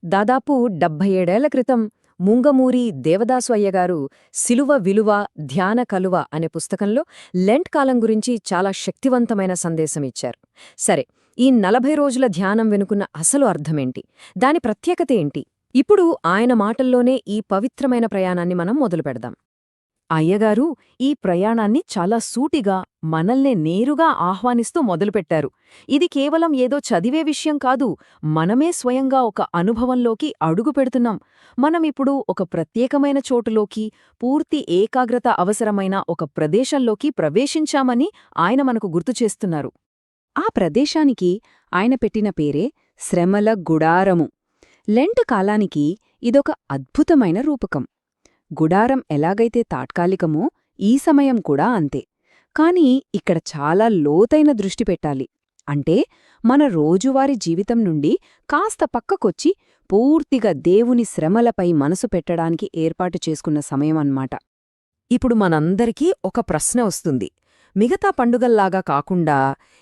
దాదాపు 77 క్రితం ముంగమూరి దేవదాసు అయ్యగారు సిలువ విలువ ధ్యాన కలువ అనే పుస్తకంలో లెంట్ కాలం గురించి చాలా శక్తివంతమైన సందేశమిచ్చారు. సరే, ఈ 40 రోజుల ధ్యానం వెనుకున్న అసలు అర్థమేంటి, దాని ప్రత్యేకత ఏంటి? ఇప్పుడు ఆయన మాటల్లోనే ఈ పవిత్రమైన ప్రయాణాన్ని మనం మొదలుపెడదాం. అయ్యగారు ఈ ప్రయాణాన్ని చాలా సూటిగా, మనల్నే నేరుగా ఆహ్వానిస్తూ మొదలుపెట్టారు. ఇది కేవలం ఏదో చదివే విషయం కాదు, మనమే స్వయంగా ఒక అనుభవంలోకి అడుగుపెడుతున్నాం. మనమిప్పుడు ఒక ప్రత్యేకమైన చోటులోకి, పూర్తి ఏకాగ్రత అవసరమైన ఒక ప్రదేశంలోకి ప్రవేశించామని ఆయన మనకు గుర్తుచేస్తున్నారు. ఆ ప్రదేశానికి ఆయన పెట్టిన పేరే శ్రమల గుడారము. లెంట్ కాలానికి ఇదొక అద్భుతమైన రూపకం. గుడారం ఎలాగైతే తాత్కాలికమో ఈ సమయం కూడా అంతే. కాని ఇక్కడ చాలా లోతైన దృష్టి పెట్టాలి. అంటే మన రోజువారీ జీవితం నుండి కాస్త పక్కకొచ్చి పూర్తిగా దేవుని శ్రమలపై మనసు పెట్టడానికి ఏర్పాటు చేసుకున్న సమయం అన్నమాట. ఇప్పుడు మనందరికీ ఒక ప్రశ్న వస్తుంది. మిగతా పండుగల్లాగా కాకుండా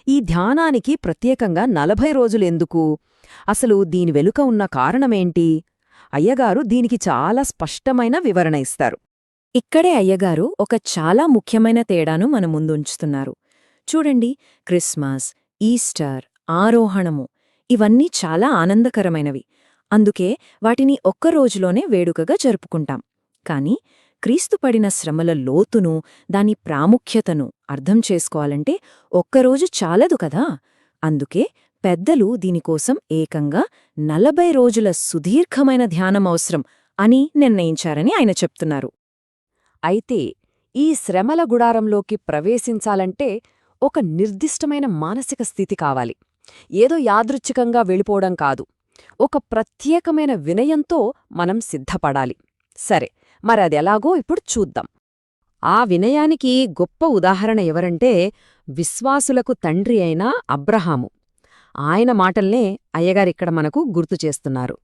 ఈ ధ్యానానికి ప్రత్యేకంగా 40 రోజులెందుకు? అసలు దీని వెనుక ఉన్న కారణమేంటి? అయ్యగారు దీనికి చాలా స్పష్టమైన వివరణ ఇస్తారు. ఇక్కడే అయ్యగారు ఒక చాలా ముఖ్యమైన తేడాను మన ముందుంచుతున్నారు. చూడండి, క్రిస్మస్, ఈస్టర్, ఆరోహణము ఇవన్నీ చాలా ఆనందకరమైనవి. అందుకే వాటిని ఒక్కరోజులోనే వేడుకగా జరుపుకుంటాం. కాని క్రీస్తు పడిన శ్రమల లోతును, దాని ప్రాముఖ్యతను అర్థం చేసుకోవాలంటే ఒక్కరోజు చాలదు కదా. అందుకే పెద్దలు దీనికోసం ఏకంగా 40 రోజుల సుదీర్ఘమైన ధ్యానం అవసరం అని నిర్ణయించారని ఆయన చెప్తున్నారు. అయితే ఈ శ్రమల గుడారంలోకి ప్రవేశించాలంటే ఒక నిర్దిష్టమైన మానసిక స్థితి కావాలి. ఏదో యాదృచ్ఛికంగా వెళ్ళిపోవడం కాదు. ఒక ప్రత్యేకమైన వినయంతో మనం సిద్ధపడాలి. సరే, మరదెలాగో ఇప్పుడు చూద్దాం. ఆ వినయానికి గొప్ప ఉదాహరణ ఎవరంటే విశ్వాసులకు తండ్రి అయిన అబ్రహాము. ఆయన మాటల్నే అయ్యగారిక్కడ మనకు గుర్తుచేస్తున్నారు.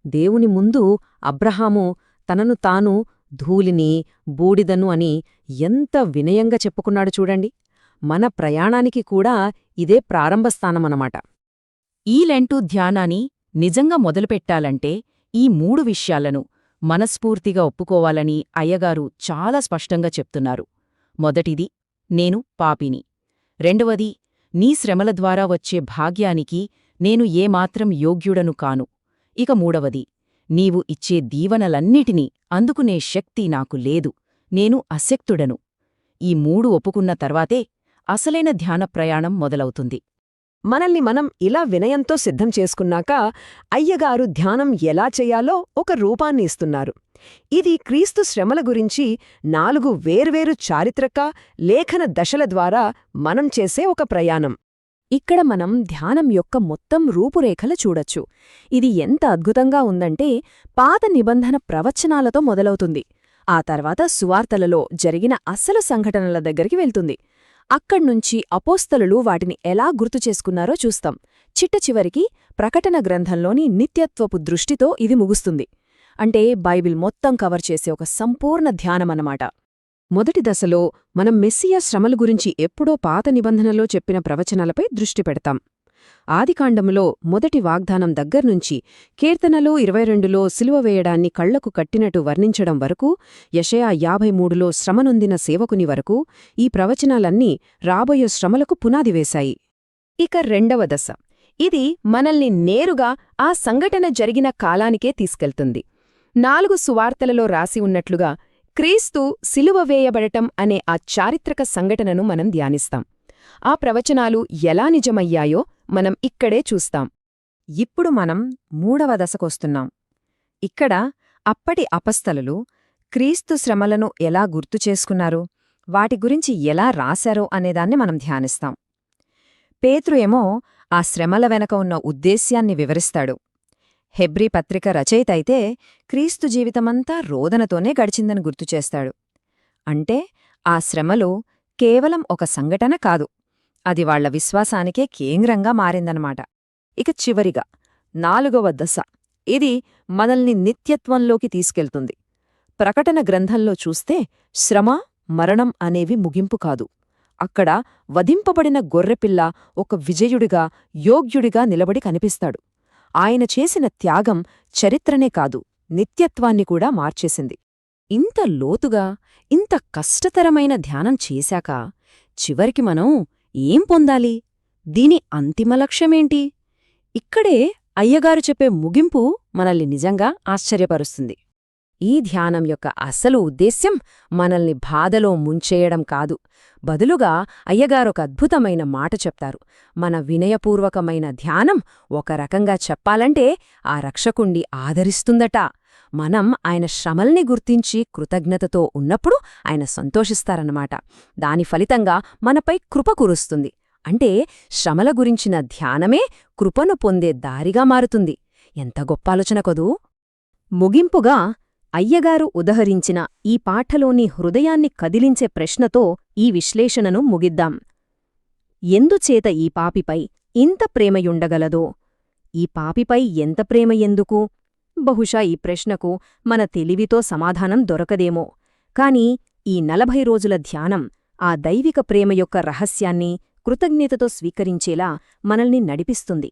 దేవుని ముందు అబ్రహాము తనను తాను ధూళిని, బూడిదను అని ఎంత వినయంగా చెప్పుకున్నాడు చూడండి. మన ప్రయాణానికి కూడా ఇదే ప్రారంభస్థానమన్నమాట. ఈ లెంటు ధ్యానాన్ని నిజంగా మొదలుపెట్టాలంటే ఈ 3 విషయాలను మనస్ఫూర్తిగా ఒప్పుకోవాలని అయ్యగారు చాలా స్పష్టంగా చెప్తున్నారు. మొదటిది, నేను పాపిని. రెండవది, నీ శ్రమల ద్వారా వచ్చే భాగ్యానికి నేను ఏమాత్రం యోగ్యుడను కాను. ఇక మూడవది, నీవు ఇచ్చే దీవెనలన్నిటినీ అందుకునే శక్తి నాకు లేదు, నేను అశక్తుడను. ఈ 3 ఒప్పుకున్న తర్వాతే అసలైన ధ్యాన ప్రయాణం మొదలవుతుంది. మనల్ని మనం ఇలా వినయంతో సిద్ధం చేసుకున్నాక అయ్యగారు ధ్యానం ఎలా చెయ్యాలో ఒక రూపాన్ని ఇస్తున్నారు. ఇది క్రీస్తు శ్రమల గురించి 4 వేర్వేరు చారిత్రక, లేఖన దశల ద్వారా మనం చేసే ఒక ప్రయాణం. ఇక్కడ మనం ధ్యానం యొక్క మొత్తం రూపురేఖలు చూడొచ్చు. ఇది ఎంత అద్భుతంగా ఉందంటే పాత నిబంధన ప్రవచనాలతో మొదలవుతుంది. ఆ తర్వాత సువార్తలలో జరిగిన అసలు సంఘటనల దగ్గరికి వెళ్తుంది. అక్కడ్నుంచి అపోస్తలులు వాటిని ఎలా గుర్తుచేసుకున్నారో చూస్తాం. చిట్టచివరికి ప్రకటన గ్రంథంలోని నిత్యత్వపు దృష్టితో ఇది ముగుస్తుంది. అంటే బైబిల్ మొత్తం కవర్ చేసే ఒక సంపూర్ణ ధ్యానమన్నమాట. మొదటి దశలో మనం మెస్సియా శ్రమల గురించి ఎప్పుడో పాత నిబంధనలో చెప్పిన ప్రవచనాలపై దృష్టి పెడతాం. ఆదికాండంలో మొదటి వాగ్దానం దగ్గర్నుంచి కీర్తనలో 22లో సిలువ వేయడాన్ని కళ్లకు కట్టినట్టు వర్ణించడం వరకు, యెషయా 53లో శ్రమనొందిన సేవకుని వరకు ఈ ప్రవచనాలన్నీ రాబోయే శ్రమలకు పునాది వేశాయి. ఇక రెండవ దశ, ఇది మనల్ని నేరుగా ఆ సంఘటన జరిగిన కాలానికే తీసుకెళ్తుంది. 4 సువార్తలలో రాసి ఉన్నట్లుగా క్రీస్తు సిలువ వేయబడటం అనే ఆ చారిత్రక సంఘటనను మనం ధ్యానిస్తాం. ఆ ప్రవచనాలు ఎలా నిజమయ్యాయో మనం ఇక్కడే చూస్తాం. ఇప్పుడు మనం 3వ దశకొస్తున్నాం. ఇక్కడ అప్పటి అపస్తలులు క్రీస్తు శ్రమలను ఎలా గుర్తుచేసుకున్నారు, వాటి గురించి ఎలా రాశారో అనేదాన్ని మనం ధ్యానిస్తాం. పేతురు ఏమో ఆ శ్రమల వెనక ఉన్న ఉద్దేశ్యాన్ని వివరిస్తాడు. హెబ్రీ పత్రిక రచయిత అయితే క్రీస్తు జీవితమంతా రోదనతోనే గడిచిందని గుర్తుచేస్తాడు. అంటే ఆ శ్రమలు కేవలం ఒక సంఘటన కాదు, అది వాళ్ల విశ్వాసానికే కేంద్రంగా మారిందన్నమాట. ఇక చివరిగా 4వ దశ, ఇది మనల్ని నిత్యత్వంలోకి తీసుకెళ్తుంది. ప్రకటన గ్రంథంలో చూస్తే శ్రమ, మరణం అనేవి ముగింపు కాదు. అక్కడ వధింపబడిన గొర్రెపిల్ల ఒక విజయుడిగా, యోగ్యుడిగా నిలబడి కనిపిస్తాడు. ఆయన చేసిన త్యాగం చరిత్రనే కాదు, నిత్యత్వాన్ని కూడా మార్చేసింది. ఇంత లోతుగా, ఇంత కష్టతరమైన ధ్యానం చేశాక చివరికి మనం ఏం పొందాలి? దీని అంతిమ లక్ష్యమేంటి? ఇక్కడే అయ్యగారు చెప్పే ముగింపు మనల్ని నిజంగా ఆశ్చర్యపరుస్తుంది. ఈ ధ్యానం యొక్క అసలు ఉద్దేశ్యం మనల్ని బాధలో ముంచేయడం కాదు. బదులుగా అయ్యగారొక అద్భుతమైన మాట చెప్తారు. మన వినయపూర్వకమైన ధ్యానం ఒక రకంగా చెప్పాలంటే ఆ రక్షకుణ్ణి ఆదరిస్తుందట. మనం ఆయన శ్రమల్ని గుర్తించి కృతజ్ఞతతో ఉన్నప్పుడు ఆయన సంతోషిస్తారన్నమాట. దాని ఫలితంగా మనపై కృప కురుస్తుంది. అంటే శ్రమల గురించిన ధ్యానమే కృపను పొందే దారిగా మారుతుంది. ఎంత గొప్ప ఆలోచన కదూ! ముగింపుగా అయ్యగారు ఉదహరించిన ఈ పాఠలోని హృదయాన్ని కదిలించే ప్రశ్నతో ఈ విశ్లేషణను ముగిద్దాం. ఎందుచేత ఈ పాపిపై ఇంత ప్రేమయుండగలదో? ఈ పాపిపై ఎంత ప్రేమ ఎందుకు? బహుశా ఈ ప్రశ్నకు మన తెలివితో సమాధానం దొరకదేమో. కాని ఈ 40 రోజుల ధ్యానం ఆ దైవిక ప్రేమ యొక్క రహస్యాన్ని కృతజ్ఞతతో స్వీకరించేలా మనల్ని నడిపిస్తుంది.